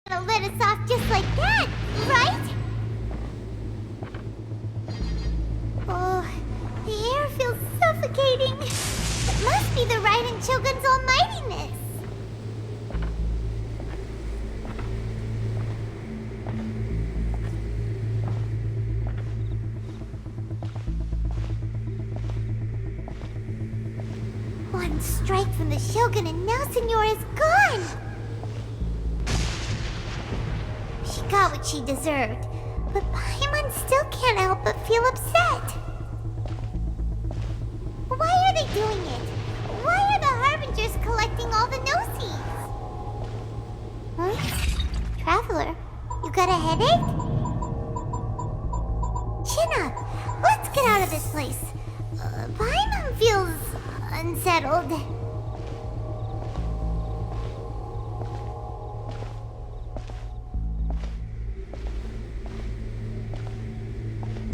gonna let us off just like that, right? Oh, the air feels suffocating. It must be the Raiden Shogun's almightiness. One strike from the Shogun and now Senora is gone! She got what she deserved, but Paimon still can't help but feel upset. Why are they doing it? Why are the Harbingers collecting all the no-seeds? Huh? Traveler, you got a headache? Chin up! Let's get out of this place. Paimon feels unsettled.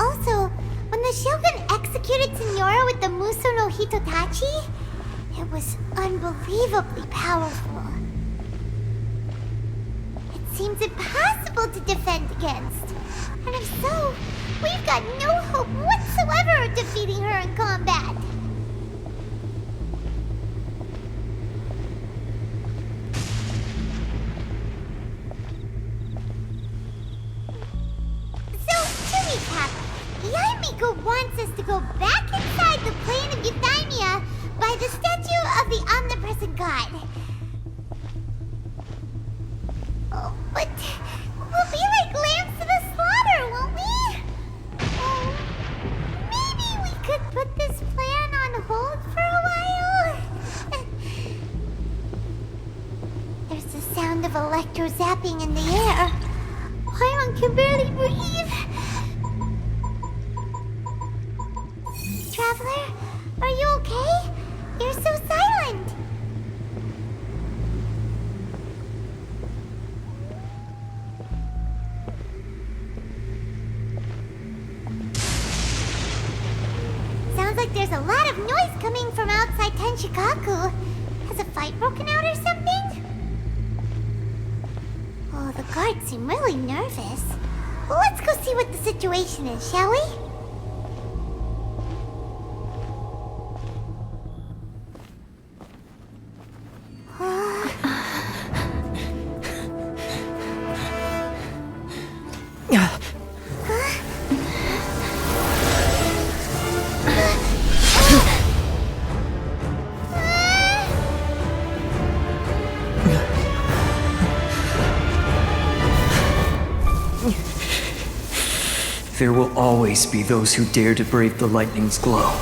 Also, when the Shogun executed Senora with the Muso no Hitotachi, it was unbelievably powerful. It seems impossible to defend against. And if so, we've got no hope whatsoever of defeating her in combat. Yaimiko wants us to go back inside the plane of Euthymia by the statue of the omnipresent god. Oh, but we'll be like lambs to the slaughter, won't we? Oh, maybe we could put this plan on hold for a while? There's the sound of electro-zapping in the air. Paimon can barely breathe. Traveler, are you okay? You're so silent. Sounds like there's a lot of noise coming from outside Tenshikaku. Has a fight broken out or something? Oh, the guards seem really nervous. Well, let's go see what the situation is, shall we? There will always be those who dare to brave the lightning's glow.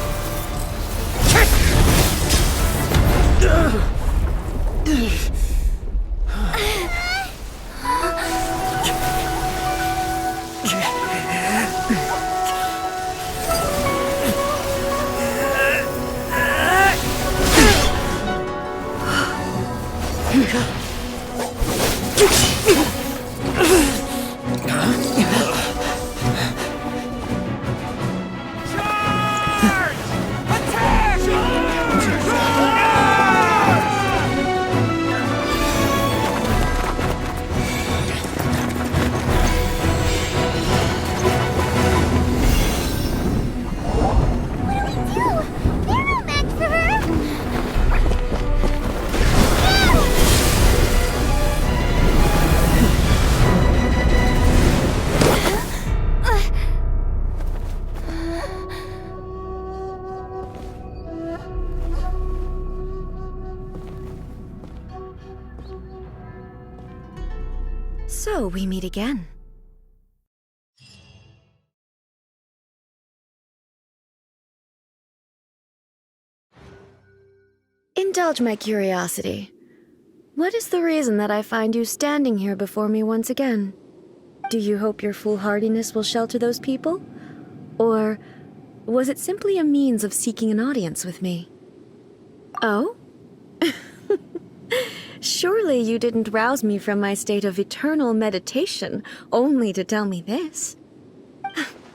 So we meet again. Indulge my curiosity. What is the reason that I find you standing here before me once again? Do you hope your foolhardiness will shelter those people? Or was it simply a means of seeking an audience with me? Oh? Surely you didn't rouse me from my state of eternal meditation only to tell me this.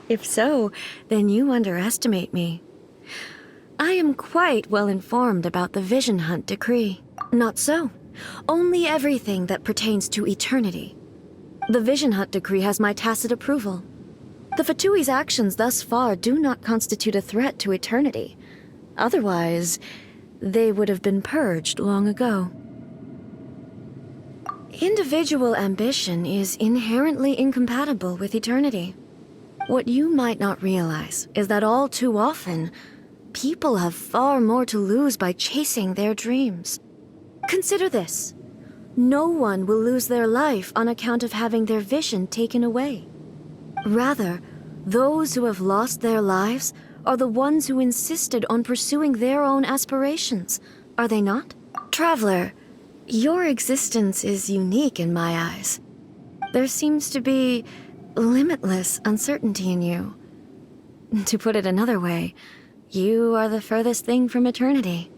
If so, then you underestimate me. I am quite well informed about the Vision Hunt decree. Not so. Only everything that pertains to eternity, The Vision Hut decree has my tacit approval. The Fatui's actions thus far do not constitute a threat to eternity. Otherwise, they would have been purged long ago. Individual ambition is inherently incompatible with eternity. What you might not realize is that all too often, people have far more to lose by chasing their dreams. Consider this. No one will lose their life on account of having their vision taken away. Rather, those who have lost their lives are the ones who insisted on pursuing their own aspirations, are they not? Traveler, your existence is unique in my eyes. There seems to be limitless uncertainty in you. To put it another way, you are the furthest thing from eternity.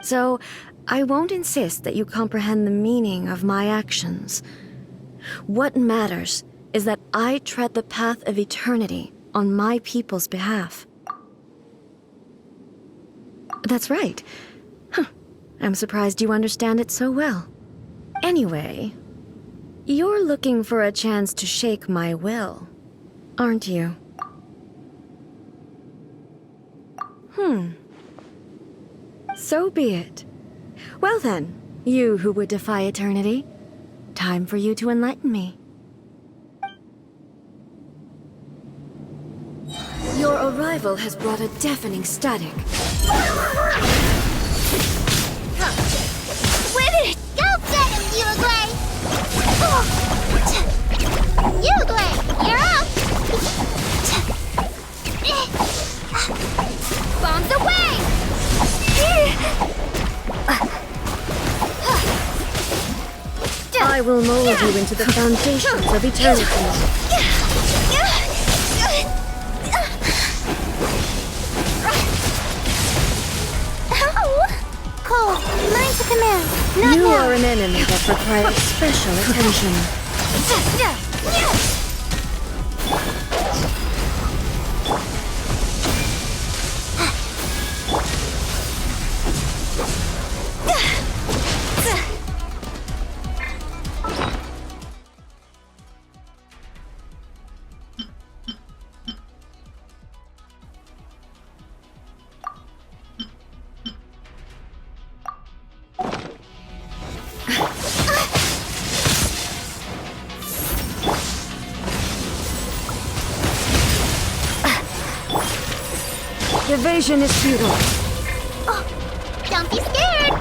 So, I won't insist that you comprehend the meaning of my actions. What matters is that I tread the path of eternity on my people's behalf. That's right. I'm surprised you understand it so well. Anyway, you're looking for a chance to shake my will, aren't you? So be it. Well then, you who would defy eternity, time for you to enlighten me. Your arrival has brought a deafening static. Win it! Go get him, Uruguay! Uruguay, you're up! Bombs away! I will mold you into the foundations of eternity. Cole, mine to command. Not You now. are an enemy that requires special attention. Evasion is futile. Oh, don't be scared.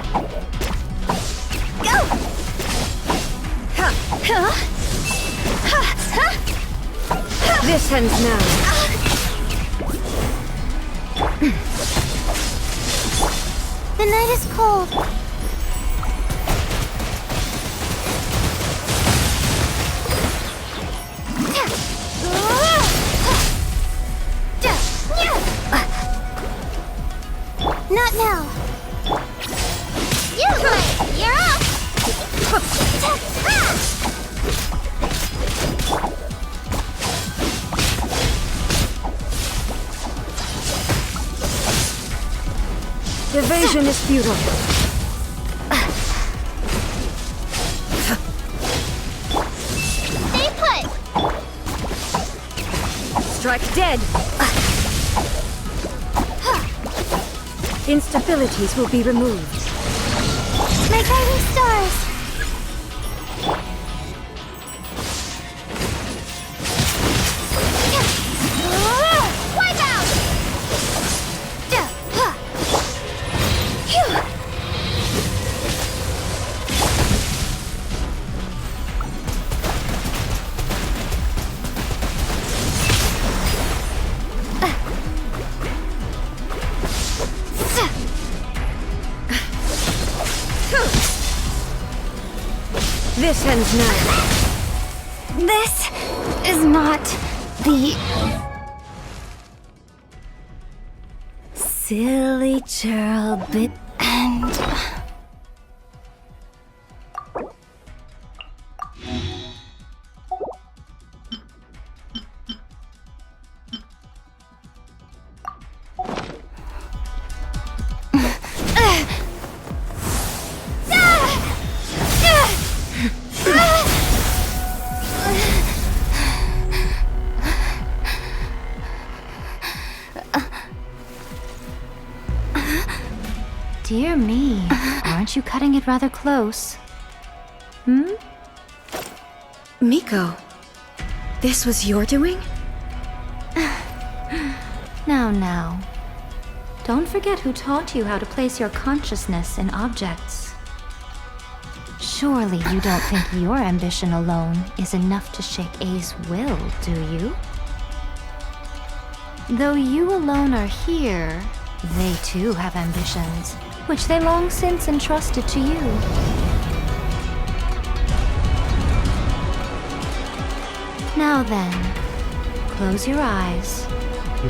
Go. This ends now. The night is cold. Not now. You're up. Evasion is futile. Stay put. Strike dead. Instabilities will be removed. My guiding stars. Wipe out. This ends now. This is not the silly churl bit end. Dear me, aren't you cutting it rather close? Miko, this was your doing? Now. Don't forget who taught you how to place your consciousness in objects. Surely you don't think your ambition alone is enough to shake A's will, do you? Though you alone are here, they too have ambitions, which they long since entrusted to you. Now then, close your eyes. We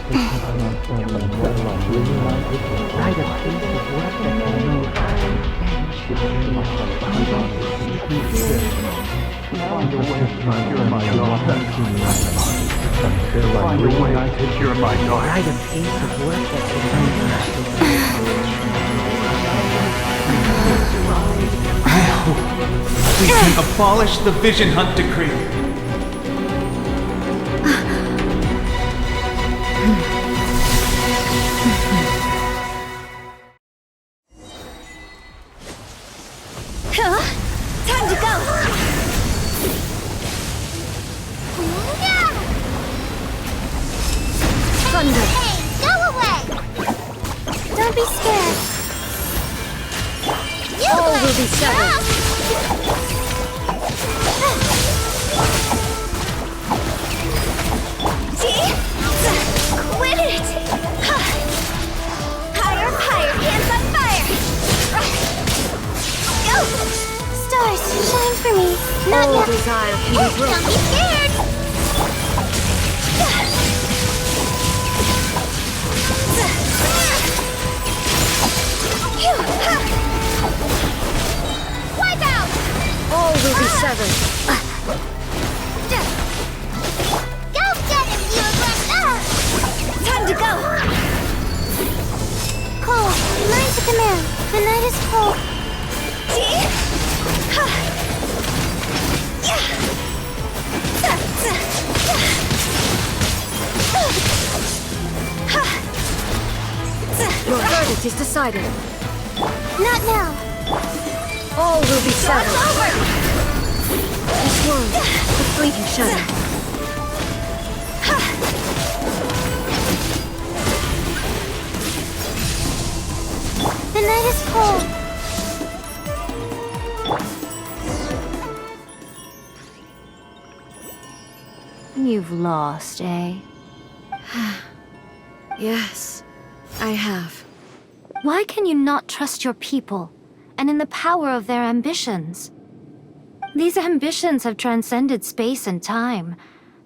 can abolish the Vision Hunt Decree. Time to go! Thunder! Hey, go away! Don't be scared. All will be severed. Quit it! Higher, higher, hands on fire! Go! Stars, shine for me. Not All yet. desire can be Don't broken. be scared! Wipe out! All will be severed. Go get him, you aggressor! Time to go! Cole, learn to command. The night is cold. Your verdict is decided. Not now. All will be severed. Over! This world, a fleeting shadow. The night is cold. You've lost, eh? Yes, I have. Why can you not trust your people, and in the power of their ambitions? These ambitions have transcended space and time.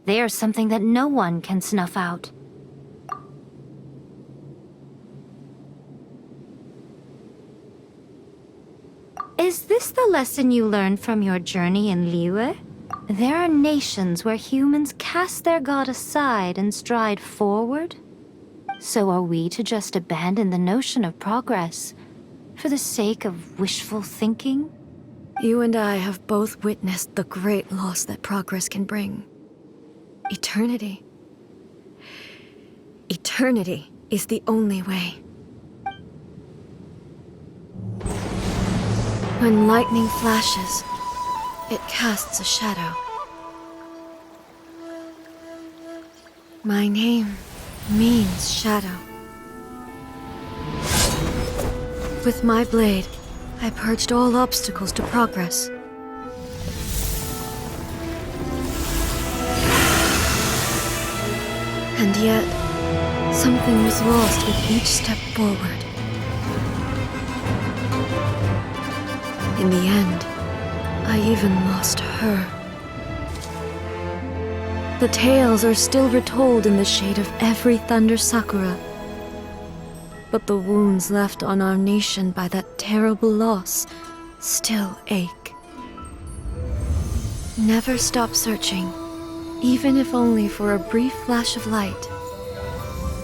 They are something that no one can snuff out. Is this the lesson you learned from your journey in Liyue? There are nations where humans cast their god aside and stride forward. So are we to just abandon the notion of progress for the sake of wishful thinking? You and I have both witnessed the great loss that progress can bring. Eternity. Eternity is the only way. When lightning flashes, it casts a shadow. My name means shadow. With my blade, I purged all obstacles to progress. And yet, something was lost with each step forward. In the end, I even lost her. The tales are still retold in the shade of every thunder sakura. But the wounds left on our nation by that terrible loss still ache. Never stop searching, even if only for a brief flash of light.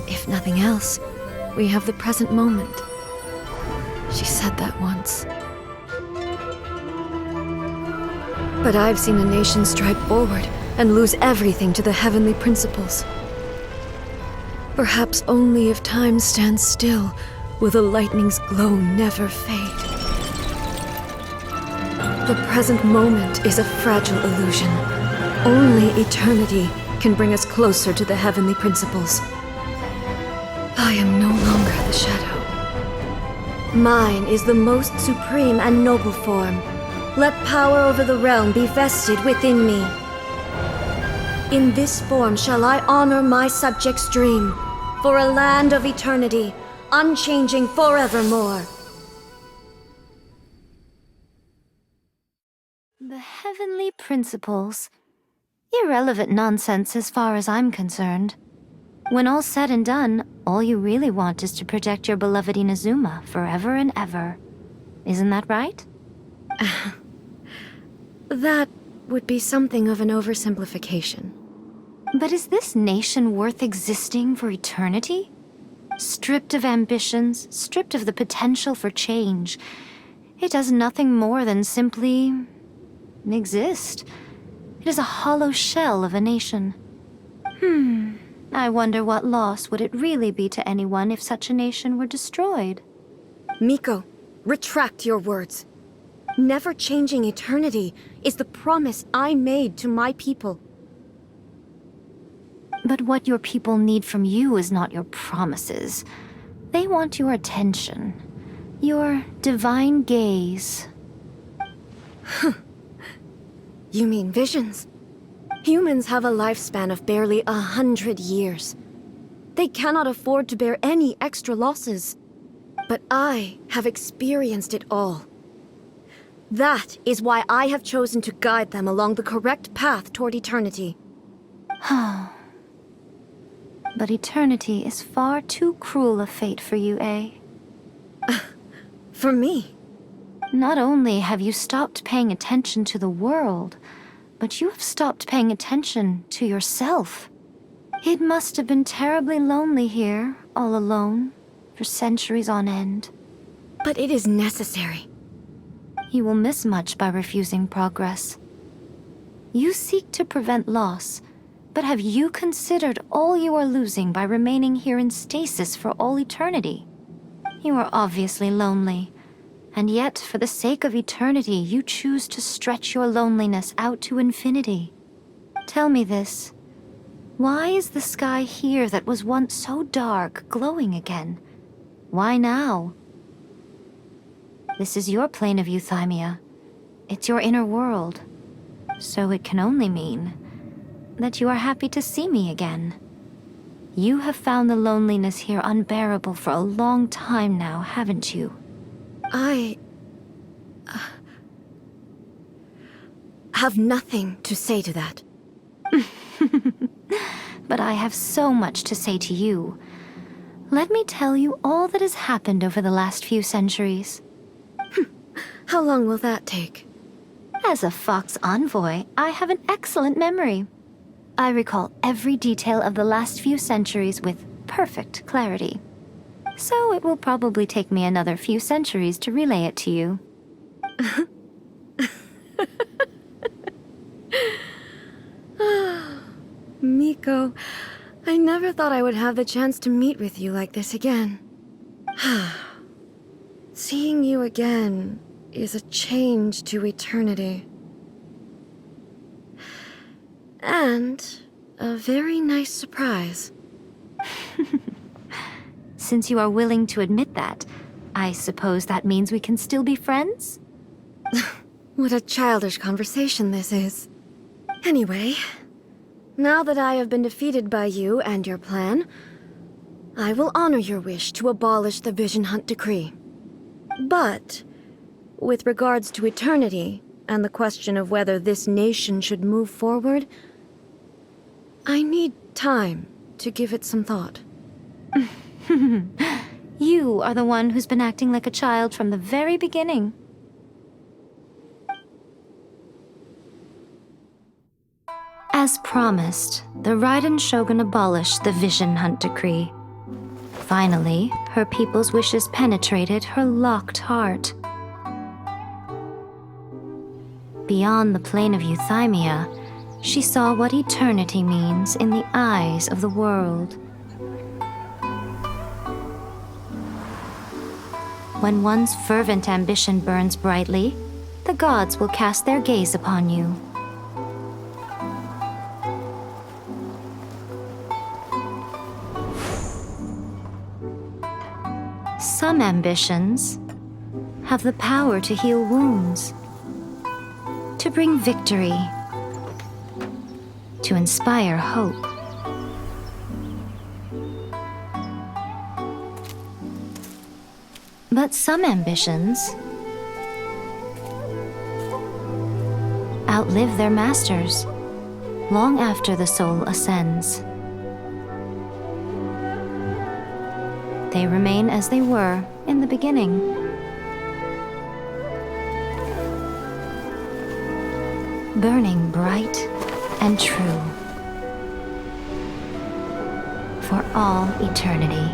If nothing else, we have the present moment. She said that once. But I've seen a nation stride forward and lose everything to the heavenly principles. Perhaps only if time stands still will the lightning's glow never fade. The present moment is a fragile illusion. Only eternity can bring us closer to the heavenly principles. I am no longer the shadow. Mine is the most supreme and noble form. Let power over the realm be vested within me. In this form shall I honor my subjects' dream, for a land of eternity, unchanging forevermore. The heavenly principles. Irrelevant nonsense as far as I'm concerned. When all's said and done, all you really want is to protect your beloved Inazuma forever and ever. Isn't that right? That would be something of an oversimplification. But is this nation worth existing for eternity? Stripped of ambitions, stripped of the potential for change, it does nothing more than simply exist. It is a hollow shell of a nation. I wonder what loss would it really be to anyone if such a nation were destroyed? Miko, retract your words. Never changing eternity is the promise I made to my people. But what your people need from you is not your promises. They want your attention. Your divine gaze. You mean visions? Humans have a lifespan of barely 100 years. They cannot afford to bear any extra losses. But I have experienced it all. That is why I have chosen to guide them along the correct path toward eternity. But eternity is far too cruel a fate for you, eh? For me? Not only have you stopped paying attention to the world, but you have stopped paying attention to yourself. It must have been terribly lonely here, all alone, for centuries on end. But it is necessary. You will miss much by refusing progress. You seek to prevent loss, but have you considered all you are losing by remaining here in stasis for all eternity? You are obviously lonely. And yet, for the sake of eternity, you choose to stretch your loneliness out to infinity. Tell me this. Why is the sky here that was once so dark glowing again? Why now? This is your plane of euthymia. It's your inner world. So it can only mean that you are happy to see me again. You have found the loneliness here unbearable for a long time now, haven't you? I have nothing to say to that. But I have so much to say to you. Let me tell you all that has happened over the last few centuries. How long will that take? As a Fox envoy, I have an excellent memory. I recall every detail of the last few centuries with perfect clarity. So it will probably take me another few centuries to relay it to you. Miko, I never thought I would have the chance to meet with you like this again. Seeing you again is a change to eternity. And a very nice surprise. Since you are willing to admit that, I suppose that means we can still be friends? What a childish conversation this is. Anyway, now that I have been defeated by you and your plan, I will honor your wish to abolish the Vision Hunt Decree. But, with regards to eternity and the question of whether this nation should move forward, I need time to give it some thought. You are the one who's been acting like a child from the very beginning. As promised, the Raiden Shogun abolished the Vision Hunt Decree. Finally, her people's wishes penetrated her locked heart. Beyond the plane of euthymia, she saw what eternity means in the eyes of the world. When one's fervent ambition burns brightly, the gods will cast their gaze upon you. Some ambitions have the power to heal wounds, to bring victory, to inspire hope. But some ambitions outlive their masters long after the soul ascends. They remain as they were in the beginning. Burning bright and true for all eternity.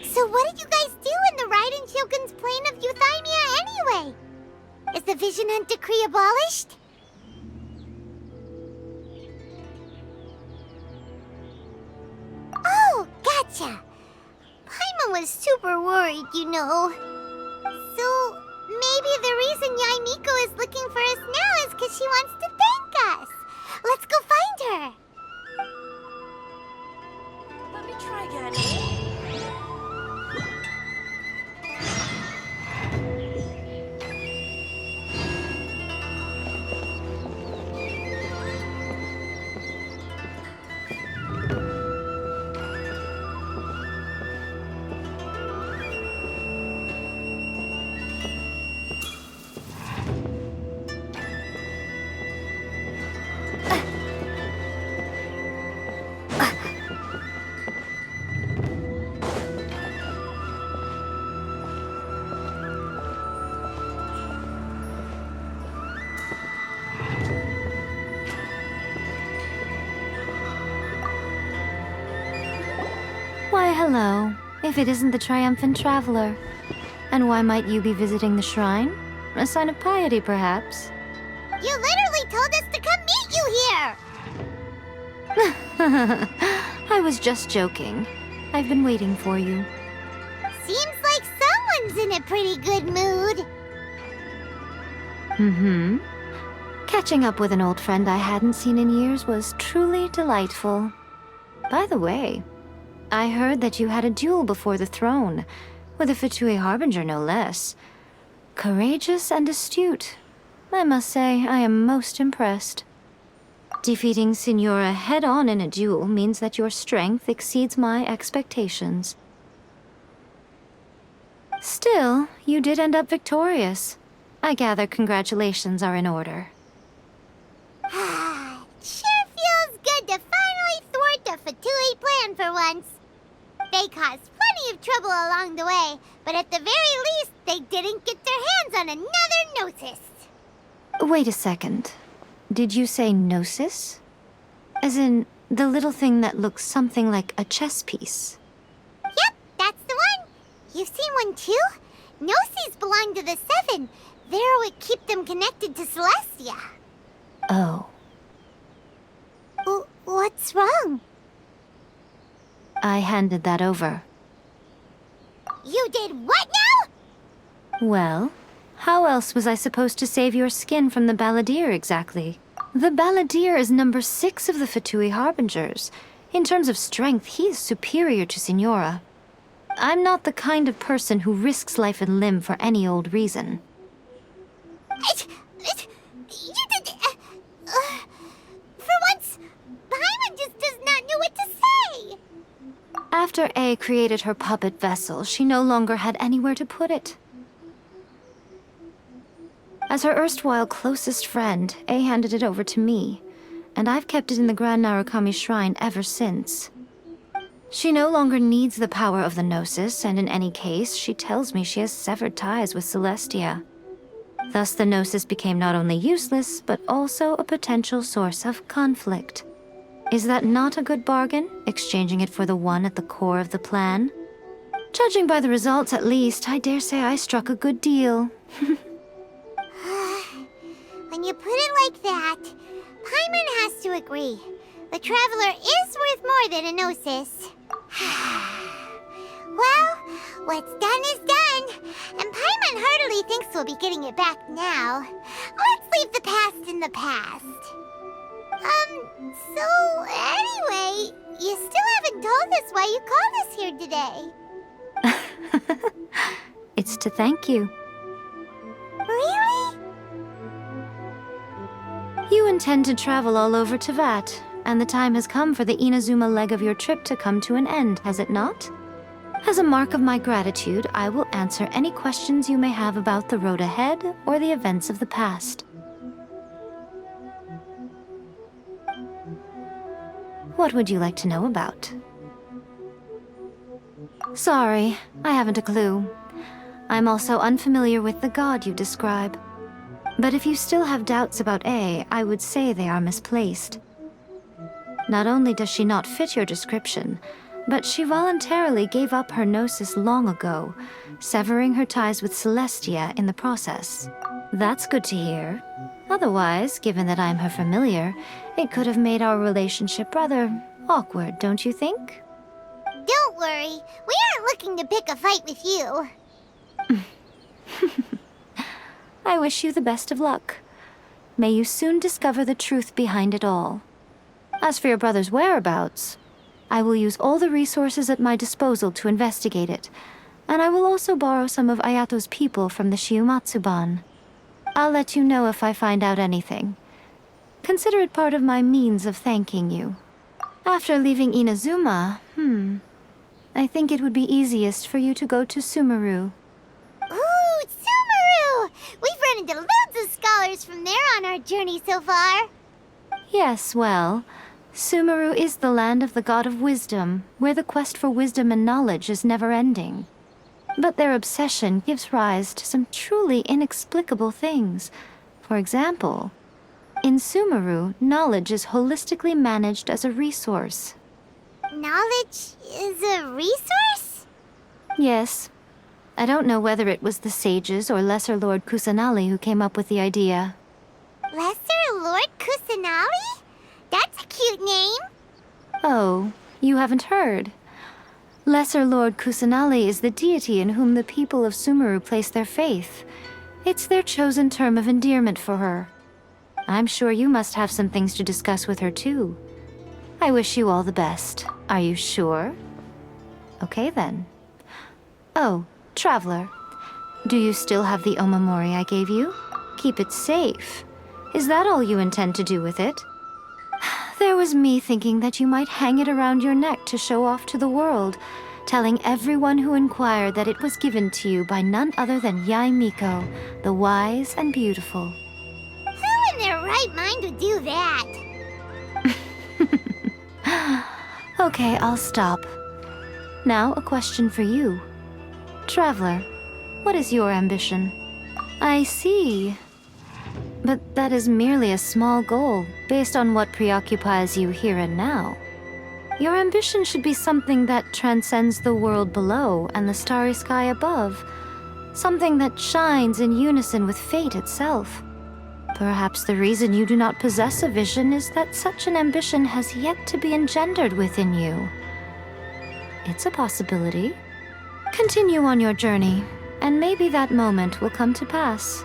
So what did you guys do in the Raiden Shogun's plane of Euthymia anyway? Is the Vision Hunt decree abolished? Oh, gotcha. Paimon was super worried, you know. So maybe the reason Yaimiko is looking for us now is because she wants to thank us. Let's go find her. Let me try again. Why, hello, if it isn't the triumphant traveler. And why might you be visiting the shrine? A sign of piety, perhaps? You literally told us to come meet you here! I was just joking. I've been waiting for you. Seems like someone's in a pretty good mood. Mm-hmm. Catching up with an old friend I hadn't seen in years was truly delightful. By the way, I heard that you had a duel before the throne, with a Fatui Harbinger no less. Courageous and astute. I must say, I am most impressed. Defeating Signora head-on in a duel means that your strength exceeds my expectations. Still, you did end up victorious. I gather congratulations are in order. Sure feels good to finally thwart the Fatui plan for once. They caused plenty of trouble along the way, but at the very least, they didn't get their hands on another Gnosis. Wait a second. Did you say Gnosis? As in, the little thing that looks something like a chess piece? Yep, that's the one. You've seen one too? Gnosis belong to the Seven. They're what keep them connected to Celestia. Oh. What's wrong? I handed that over. You did what now? Well, how else was I supposed to save your skin from the Balladeer exactly? The Balladeer is number 6 of the Fatui Harbingers. In terms of strength, he is superior to Signora. I'm not the kind of person who risks life and limb for any old reason. You did... for once, Paimon just does not know what to say. After A created her puppet vessel, she no longer had anywhere to put it. As her erstwhile closest friend, A handed it over to me, and I've kept it in the Grand Narukami Shrine ever since. She no longer needs the power of the Gnosis, and in any case, she tells me she has severed ties with Celestia. Thus the Gnosis became not only useless, but also a potential source of conflict. Is that not a good bargain, exchanging it for the one at the core of the plan? Judging by the results, at least, I dare say I struck a good deal. When you put it like that, Paimon has to agree. The Traveler is worth more than a Gnosis. Well, what's done is done, and Paimon heartily thinks we'll be getting it back now. Let's leave the past in the past. So anyway, you still haven't told us why you called us here today. It's to thank you. Really? You intend to travel all over Teyvat, and the time has come for the Inazuma leg of your trip to come to an end, has it not? As a mark of my gratitude, I will answer any questions you may have about the road ahead or the events of the past. What would you like to know about? Sorry, I haven't a clue. I'm also unfamiliar with the god you describe. But if you still have doubts about A, I would say they are misplaced. Not only does she not fit your description, but she voluntarily gave up her Gnosis long ago, severing her ties with Celestia in the process. That's good to hear. Otherwise, given that I'm her familiar, it could have made our relationship rather awkward, don't you think? Don't worry, we aren't looking to pick a fight with you. I wish you the best of luck. May you soon discover the truth behind it all. As for your brother's whereabouts, I will use all the resources at my disposal to investigate it, and I will also borrow some of Ayato's people from the Shiumatsuban. I'll let you know if I find out anything. Consider it part of my means of thanking you. After leaving Inazuma, I think it would be easiest for you to go to Sumeru. Ooh, Sumeru! We've run into loads of scholars from there on our journey so far. Yes, well, Sumeru is the land of the god of wisdom, where the quest for wisdom and knowledge is never-ending. But their obsession gives rise to some truly inexplicable things. For example, in Sumeru, knowledge is holistically managed as a resource. Knowledge is a resource? Yes. I don't know whether it was the sages or Lesser Lord Kusanali who came up with the idea. Lesser Lord Kusanali? That's a cute name. Oh, you haven't heard. Lesser Lord Kusanali is the deity in whom the people of Sumeru place their faith. It's their chosen term of endearment for her. I'm sure you must have some things to discuss with her too. I wish you all the best. Are you sure? Okay then. Oh, Traveler. Do you still have the Omamori I gave you? Keep it safe. Is that all you intend to do with it? There was me thinking that you might hang it around your neck to show off to the world, telling everyone who inquired that it was given to you by none other than Yae Miko, the wise and beautiful. Who in their right mind would do that? Okay, I'll stop. Now, a question for you. Traveler, what is your ambition? I see. But that is merely a small goal, based on what preoccupies you here and now. Your ambition should be something that transcends the world below and the starry sky above. Something that shines in unison with fate itself. Perhaps the reason you do not possess a vision is that such an ambition has yet to be engendered within you. It's a possibility. Continue on your journey, and maybe that moment will come to pass.